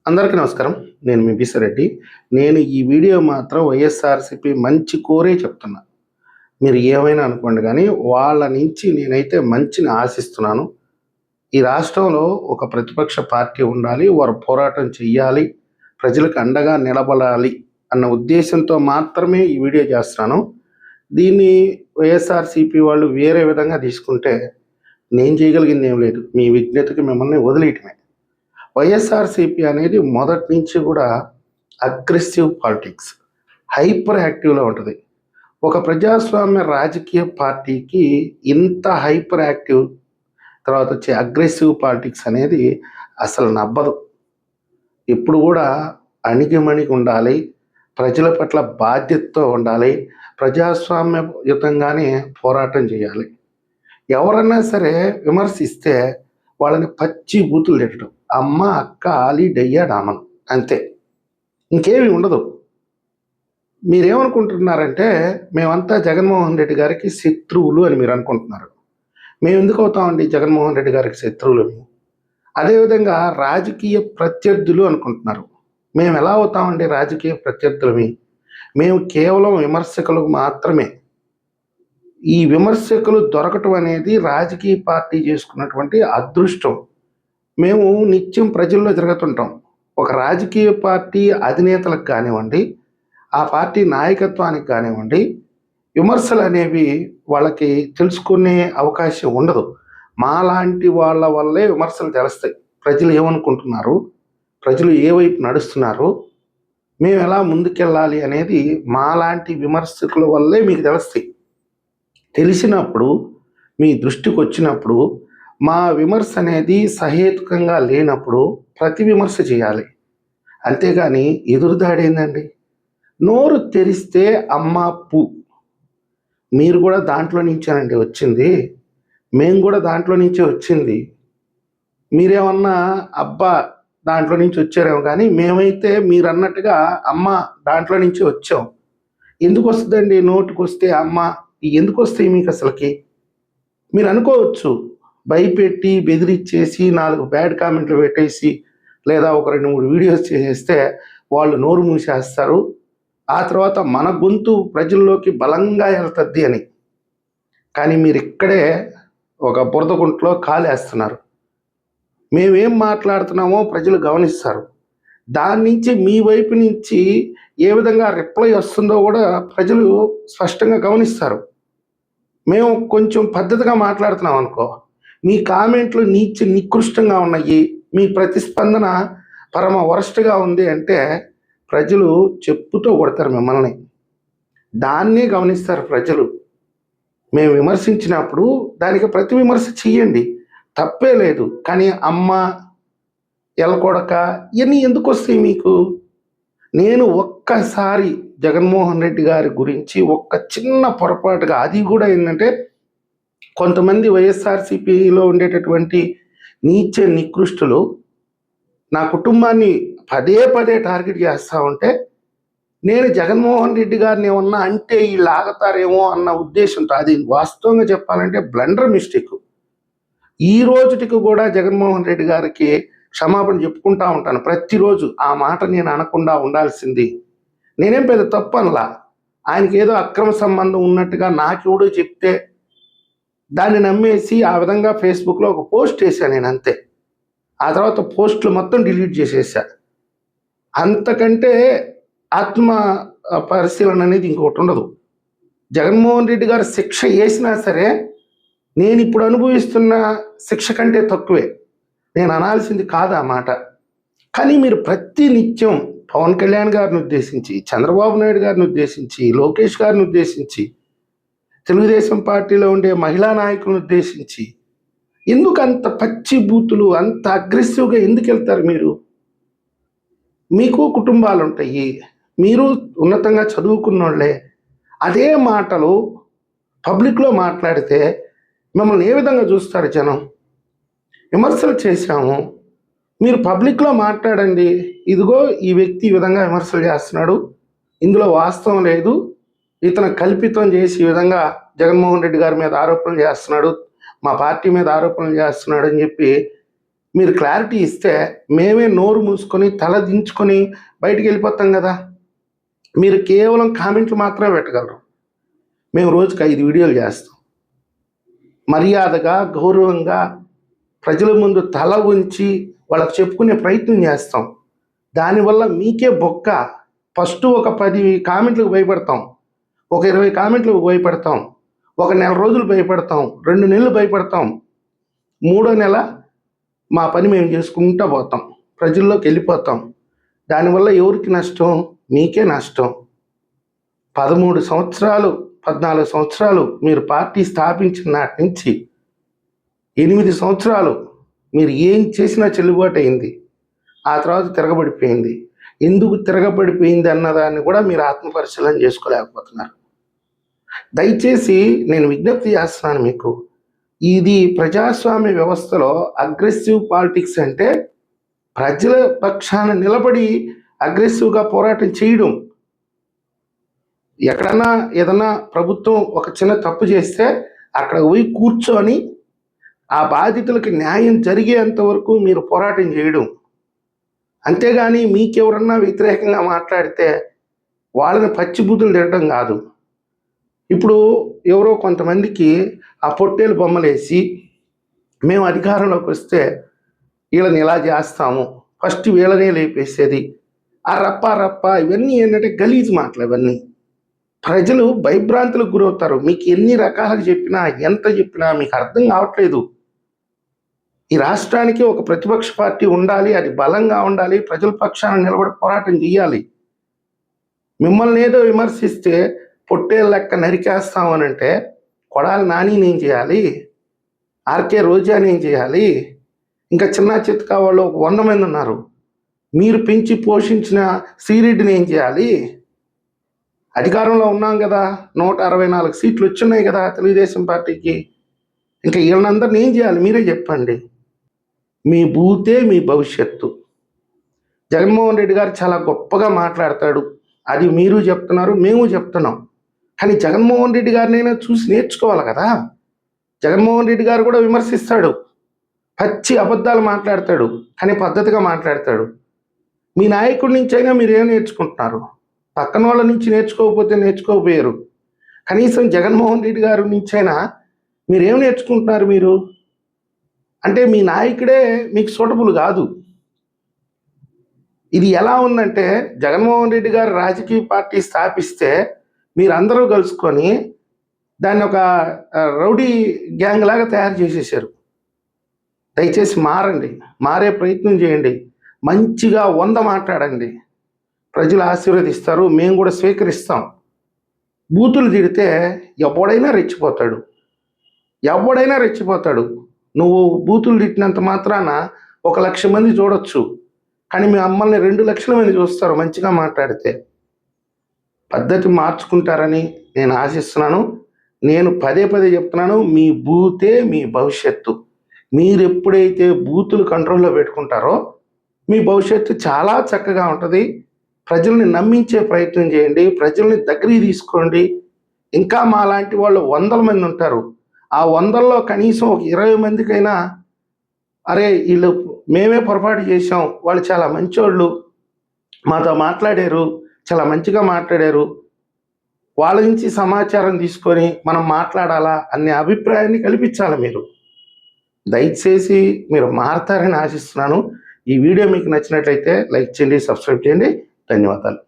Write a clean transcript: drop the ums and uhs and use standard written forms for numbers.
అందరికీ నమస్కారం. నేను మీ బిసిరెడ్డి. నేను ఈ వీడియో మాత్రం వైఎస్ఆర్‌సీపీ మంచి కోరే చెప్తున్నా. మీరు ఏమైనా అనుకోండి గానీ, వాళ్ళ నుంచి నేనైతే మంచిని ఆశిస్తున్నాను. ఈ రాష్ట్రంలో ఒక ప్రతిపక్ష పార్టీ ఉండాలి. వారు పోరాటం చెయ్యాలి. ప్రజలకు అండగా నిలబడాలి అన్న ఉద్దేశంతో మాత్రమే ఈ వీడియో చేస్తున్నాను. దీన్ని వైఎస్ఆర్‌సీపీ వాళ్ళు వేరే విధంగా తీసుకుంటే నేను చేయగలిగిందేం లేదు. మీ విజ్ఞతకి మిమ్మల్ని వదిలేయటమే. వైఎస్ఆర్‌సీపీ అనేది మొదటి నుంచి కూడా అగ్రెసివ్ పాలిటిక్స్, హైపర్ యాక్టివ్‌లో ఉంటది. ఒక ప్రజాస్వామ్య రాజకీయ పార్టీకి ఇంత హైపర్ యాక్టివ్ తర్వాత వచ్చే అగ్రెసివ్ పాలిటిక్స్ అనేది అసలు నబ్బదు. ఎప్పుడు కూడా అణిగిమణిగి ఉండాలి. ప్రజల పట్ల బాధ్యతతో ఉండాలి. ప్రజాస్వామ్యయుతంగానే పోరాటం చేయాలి. ఎవరన్నా సరే విమర్శిస్తే వాళ్ళని పచ్చి బూతులు తిట్టడం. అమ్మ, అక్క, ఆలి, డయ్య, డామన్ అంతే. ఇంకేమీ ఉండదు. మీరేమనుకుంటున్నారంటే మేమంతా జగన్మోహన్ రెడ్డి గారికి శత్రువులు అని మీరు అనుకుంటున్నారు. మేము ఎందుకు అవుతామండి జగన్మోహన్ రెడ్డి గారికి శత్రువులు? అదేవిధంగా రాజకీయ ప్రత్యర్థులు అనుకుంటున్నారు. మేము ఎలా అవుతామండి రాజకీయ ప్రత్యర్థులమి? మేము కేవలం విమర్శకులు మాత్రమే. ఈ విమర్శకులు దొరకటం అనేది రాజకీయ పార్టీ చేసుకున్నటువంటి అదృష్టం. మేము నిత్యం ప్రజల్లో జరుగుతుంటాం. ఒక రాజకీయ పార్టీ అధినేతలకు కానివ్వండి, ఆ పార్టీ నాయకత్వానికి కానివ్వండి, విమర్శలు అనేవి వాళ్ళకి తెలుసుకునే అవకాశం ఉండదు. మాలాంటి వాళ్ళ వల్లే విమర్శలు తెలుస్తాయి. ప్రజలు ఏమనుకుంటున్నారు, ప్రజలు ఏ వైపు నడుస్తున్నారు, మేము ఎలా ముందుకెళ్ళాలి అనేది మాలాంటి విమర్శకుల వల్లే మీకు తెలుస్తాయి. తెలిసినప్పుడు మీ దృష్టికి వచ్చినప్పుడు మా విమర్శ అనేది సహేతుకంగా లేనప్పుడు ప్రతి విమర్శ చేయాలి. అంతేగాని ఎదురుదాడి ఏందండి? నోరు తెరిస్తే అమ్మ పు. మీరు కూడా దాంట్లో నుంచేనండి వచ్చింది. మేము కూడా దాంట్లో నుంచే వచ్చింది. మీరేమన్నా అబ్బా దాంట్లో నుంచి వచ్చారేమో కానీ మేమైతే మీరు అన్నట్టుగా అమ్మ దాంట్లో నుంచి వచ్చాం. ఎందుకు వస్తుందండి నోటికి వస్తే అమ్మ? ఎందుకు వస్తాయి మీకు అసలుకి? మీరు అనుకోవచ్చు భయపెట్టి బెదిరించేసి 4 బ్యాడ్ కామెంట్లు పెట్టేసి లేదా ఒక 2-3 వీడియోస్ చేసేస్తే వాళ్ళు నోరు మూసేస్తారు. ఆ తర్వాత మన గొంతు ప్రజల్లోకి బలంగా వెళ్తుంది అని. కానీ మీరు ఇక్కడే ఒక బురద గుంటలో కాలేస్తున్నారు. మేమేం మాట్లాడుతున్నామో ప్రజలు గమనిస్తారు. దాని నుంచి మీ వైపు నుంచి ఏ విధంగా రిప్లై వస్తుందో కూడా ప్రజలు స్పష్టంగా గమనిస్తారు. మేము కొంచెం పద్ధతిగా మాట్లాడుతున్నాం అనుకో, మీ కామెంట్లు నికృష్టంగా ఉన్నాయి, మీ ప్రతిస్పందన పరమ వరస్ట్గా ఉంది అంటే ప్రజలు చెప్పుతో కొడతారు మిమ్మల్ని. దాన్నే గమనిస్తారు ప్రజలు. మేము విమర్శించినప్పుడు దానికి ప్రతి విమర్శ చెయ్యండి, తప్పే లేదు. కానీ అమ్మ, ఎలకొడక ఇవన్నీ ఎందుకు వస్తాయి మీకు? నేను ఒక్కసారి జగన్మోహన్ రెడ్డి గారి గురించి ఒక్క చిన్న పొరపాటుగా, అది కూడా ఏంటంటే కొంతమంది వైఎస్ఆర్‌సీపీలో ఉండేటటువంటి నీచ నికృష్టులు నా కుటుంబాన్ని పదే పదే టార్గెట్ చేస్తూ ఉంటే నేను జగన్మోహన్ రెడ్డి గారిని ఏమన్నా అంటే వీళ్ళు ఆగతారేమో అన్న ఉద్దేశంతో, అది వాస్తవంగా చెప్పాలంటే బ్లండర్ మిస్టేక్. ఈ రోజుటికి కూడా జగన్మోహన్ రెడ్డి గారికి క్షమాపణ చెప్పుకుంటా ఉంటాను ప్రతిరోజు. ఆ మాట నేను అనకుండా ఉండాల్సింది. నేనేం పెద్ద తప్పు అనలా. ఆయనకి ఏదో అక్రమ సంబంధం ఉన్నట్టుగా నాకెవడో చెప్తే దాన్ని నమ్మేసి ఆ విధంగా ఫేస్బుక్లో ఒక పోస్ట్ వేసాను నేను, అంతే. ఆ తర్వాత పోస్టులు మొత్తం డిలీట్ చేసేసా. అంతకంటే ఆత్మ పరిశీలన అనేది ఇంకొకటి ఉండదు. జగన్మోహన్ రెడ్డి గారు శిక్ష వేసినా సరే నేను ఇప్పుడు అనుభవిస్తున్న శిక్ష కంటే తక్కువే. నేను అనాల్సింది కాదు ఆ మాట. కానీ మీరు ప్రతి నిత్యం పవన్ కళ్యాణ్ గారిని ఉద్దేశించి, చంద్రబాబు నాయుడు గారిని ఉద్దేశించి, లోకేష్ గారిని ఉద్దేశించి, తెలుగుదేశం పార్టీలో ఉండే మహిళా నాయకులను ఉద్దేశించి ఎందుకు అంత పచ్చి బూతులు, అంత అగ్రెసివ్గా ఎందుకు వెళ్తారు మీరు? మీకు కుటుంబాలు ఉంటాయి, మీరు ఉన్నతంగా చదువుకున్నోళ్ళే. అదే మాటలు పబ్లిక్లో మాట్లాడితే మిమ్మల్ని ఏ విధంగా చూస్తారు జనం? విమర్శలు చేశాము, మీరు పబ్లిక్లో మాట్లాడండి. ఇదిగో ఈ వ్యక్తి ఈ విధంగా విమర్శలు చేస్తున్నాడు, ఇందులో వాస్తవం లేదు, ఇతను కల్పితం చేసి ఈ విధంగా జగన్మోహన్ రెడ్డి గారి మీద ఆరోపణలు చేస్తున్నాడు, మా పార్టీ మీద ఆరోపణలు చేస్తున్నాడు అని చెప్పి మీరు క్లారిటీ ఇస్తే మేమే నోరు మూసుకొని తల దించుకొని బయటికి వెళ్ళిపోతాం కదా. మీరు కేవలం కామెంట్లు మాత్రమే పెట్టగలరు. మేము రోజుకి 5 వీడియోలు చేస్తాం. మర్యాదగా, గౌరవంగా ప్రజల ముందు తల ఉంచి వాళ్ళకి చెప్పుకునే ప్రయత్నం చేస్తాం. దానివల్ల మీకే బొక్క. ఫస్ట్ ఒక 10 కామెంట్లకు భయపడతాం, ఒక 20 కామెంట్లకు భయపడతాం, ఒక నెల రోజులు భయపడతాం, 2 నెలలు భయపడతాం, 3వ నెల మా పని మేము చేసుకుంటూ పోతాం, ప్రజల్లోకి వెళ్ళిపోతాం. దానివల్ల ఎవరికి నష్టం? మీకే నష్టం. 13 సంవత్సరాలు 14 సంవత్సరాలు మీరు పార్టీ స్థాపించిన నాటి నుంచి 8 సంవత్సరాలు మీరు ఏం చేసినా చెల్లుబాటు అయింది. ఆ తర్వాత తిరగబడిపోయింది. ఎందుకు తిరగబడిపోయింది అన్నదాన్ని కూడా మీరు ఆత్మపరిశీలన చేసుకోలేకపోతున్నారు. దయచేసి నేను విజ్ఞప్తి చేస్తున్నాను మీకు, ఇది ప్రజాస్వామ్య వ్యవస్థలో అగ్రెసివ్ పాలిటిక్స్ అంటే ప్రజల పక్షాన నిలబడి అగ్రెసివ్గా పోరాటం చేయడం. ఎక్కడన్నా ఏదన్నా ప్రభుత్వం ఒక చిన్న తప్పు చేస్తే అక్కడ పోయి కూర్చొని ఆ బాధితులకి న్యాయం జరిగేంత వరకు మీరు పోరాటం చేయడం. అంతేగాని మీకెవరన్నా వ్యతిరేకంగా మాట్లాడితే వాళ్ళని పచ్చిబూతులు తినడం కాదు. ఇప్పుడు ఎవరో కొంతమందికి ఆ పొట్టేలు బొమ్మలేసి మేము అధికారంలోకి వస్తే వీళ్ళని ఇలా చేస్తాము, ఫస్ట్ వీళ్ళనే లేపేసేది, ఆ రప్ప ఇవన్నీ ఏంటంటే గలీజ్ మాటలు. ఇవన్నీ ప్రజలు భయభ్రాంతులకు గురవుతారు. మీకు ఎన్ని రకాలుగా చెప్పినా, ఎంత చెప్పినా మీకు అర్థం కావట్లేదు. ఈ రాష్ట్రానికి ఒక ప్రతిపక్ష పార్టీ ఉండాలి, అది బలంగా ఉండాలి, ప్రజల పక్షాన నిలబడి పోరాటం చేయాలి. మిమ్మల్ని ఏదో విమర్శిస్తే పొట్టేళ్ళ లెక్క నరికేస్తామనంటే కొడాలి నానిని ఏం చేయాలి, ఆర్కే రోజాని ఏం చేయాలి, ఇంకా చిన్న చితకా వాళ్ళు ఒక 100 మంది ఉన్నారు. మీరు పెంచి పోషించిన శ్రీరెడ్డిని ఏం చేయాలి? అధికారంలో ఉన్నాం కదా, 164 సీట్లు వచ్చున్నాయి కదా తెలుగుదేశం పార్టీకి. ఇంకా వీళ్ళందరినీ ఏం చేయాలి మీరే చెప్పండి. మీ భూతే మీ భవిష్యత్తు. జగన్మోహన్ రెడ్డి గారు చాలా గొప్పగా మాట్లాడతాడు, అది మీరు చెప్తున్నారు, మేము చెప్తున్నాం. కానీ జగన్మోహన్ రెడ్డి గారినైనా చూసి నేర్చుకోవాలి కదా. జగన్మోహన్ రెడ్డి గారు కూడా విమర్శిస్తాడు, పచ్చి అబద్ధాలు మాట్లాడతాడు, కానీ పద్ధతిగా మాట్లాడతాడు. మీ నాయకుడి నుంచి అయినా మీరు ఏం నేర్చుకుంటున్నారు? పక్కన వాళ్ళ నుంచి నేర్చుకోకపోతే నేర్చుకోకపోయారు, కనీసం జగన్మోహన్ రెడ్డి గారి నుంచైనా మీరేం నేర్చుకుంటున్నారు? మీరు అంటే మీ నాయకుడే మీకు సూటబుల్ కాదు. ఇది ఎలా ఉందంటే, జగన్మోహన్ రెడ్డి గారు రాజకీయ పార్టీ స్థాపిస్తే మీరందరూ కలుసుకొని దాన్ని ఒక రౌడీ గ్యాంగ్ లాగా తయారు చేసేసారు. దయచేసి మారండి, మారే ప్రయత్నం చేయండి, మంచిగా 100 మాట్లాడండి, ప్రజలు ఆశీర్వదిస్తారు, మేము కూడా స్వీకరిస్తాం. బూతులు తిడితే ఎవడైనా రెచ్చిపోతాడు. నువ్వు బూతులు తిట్టినంత మాత్రాన 1,00,000 మంది చూడొచ్చు, కానీ మీ మమ్మల్ని 2 లక్షల మంది చూస్తారు మంచిగా మాట్లాడితే. పద్ధతి మార్చుకుంటారని నేను ఆశిస్తున్నాను. నేను పదే చెప్తున్నాను, మీ బూతే మీ భవిష్యత్తు. మీరు ఎప్పుడైతే బూతులు కంట్రోల్లో పెట్టుకుంటారో మీ భవిష్యత్తు చాలా చక్కగా ఉంటుంది. ప్రజల్ని నమ్మించే ప్రయత్నం చేయండి, ప్రజల్ని దగ్గరికి తీసుకోండి. ఇంకా మా లాంటి వాళ్ళు 100 మంది ఉంటారు. ఆ 100లో కనీసం ఒక 20 మందికైనా అరే వీళ్ళు మేమే పొరపాటు చేసాం, వాళ్ళు చాలా మంచోళ్ళు, మాతో మాట్లాడారు, చాలా మంచిగా మాట్లాడారు, వాళ్ళ నుంచి సమాచారం తీసుకొని మనం మాట్లాడాలా అనే అభిప్రాయాన్ని కల్పించాలి. మీరు దయచేసి మీరు మారతారని ఆశిస్తున్నాను. ఈ వీడియో మీకు నచ్చినట్లయితే లైక్ చేయండి, సబ్స్క్రైబ్ చేయండి. ధన్యవాదాలు.